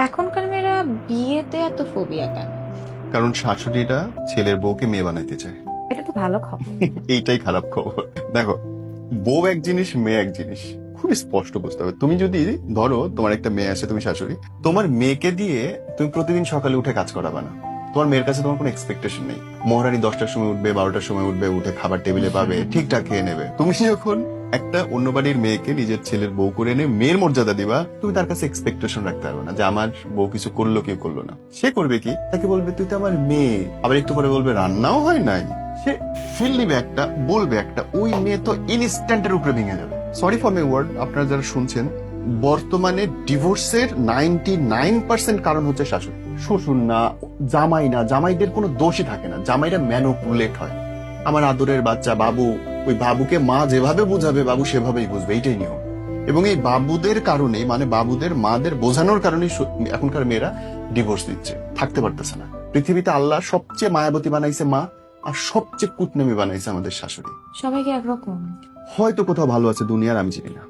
এখনকার মেয়েরা বিয়েতে এত ফোবিয়া কেন? কারণ শাশুড়িরা ছেলের বউকে মেয়ে বানাইতে চায়। এটা তো ভালো খবর। এইটাই খারাপ খবর। দেখো, বউ এক জিনিস, মেয়ে এক জিনিস, খুব স্পষ্ট বুঝতে হবে। তুমি যদি ধরো তোমার একটা মেয়ে আছে, তুমি শাশুড়ি, তোমার মেয়েকে দিয়ে তুমি প্রতিদিন সকালে উঠে কাজ করাবা না। তোমার মেয়ের কাছে তোমার কোনো এক্সপেকটেশন নেই। মহারানী 10টার সময় উঠবে, 12টার সময় উঠবে, উঠে খাবার টেবিলে পাবে, ঠিকঠাক খেয়ে নেবে। তুমি যখন একটা অন্য বাড়ির মেয়েকে নিজের ছেলের বউ করে এনে মেয়ের মর্যাদা দিবা, তুমি তার কাছে এক্সপেকটেশন রাখতে পারবে না যে আমার বউ কিছু করলো কি করলো না। সে করবে কি, তাকে বলবে তুই তো আমার মেয়ে, আবার একটু পরে বলবে রান্নাও হয় নাই। সে ফিল নিবে একটা, বলবে একটা, ওই মেয়ে তো ইনস্ট্যান্টের উপরে ভেঙে যাবে। সরি ফর মাই ওয়ার্ড, আপনারা যারা শুনছেন, বর্তমানে ডিভোর্সের 99% কারণ হচ্ছে শাশুড়ি। শ্বশুর না, জামাই না, জামাইদের কোনো দোষই থাকে না, জামাইরা ম্যানুপুলেট হয়। আমার আদরের বাচ্চা বাবু, ওই বাবুকে মা যেভাবে বুঝাবে বাবু সেভাবেই বুঝবে, এইটাই নিয়ম। এবং এই বাবুদের কারণে, মানে বাবুদের মাদের বোঝানোর কারণে এখনকার মেয়েরা ডিভোর্স দিচ্ছে, থাকতে পারতেছে না। পৃথিবীতে আল্লাহ সবচেয়ে মায়াবতী বানাইছে মা, আর সবচেয়ে কুটনামি বানাইছে আমাদের শাশুড়ি। সবাইকে একরকম। হয়তো কোথাও ভালো আছে দুনিয়ার, আমি জানি না।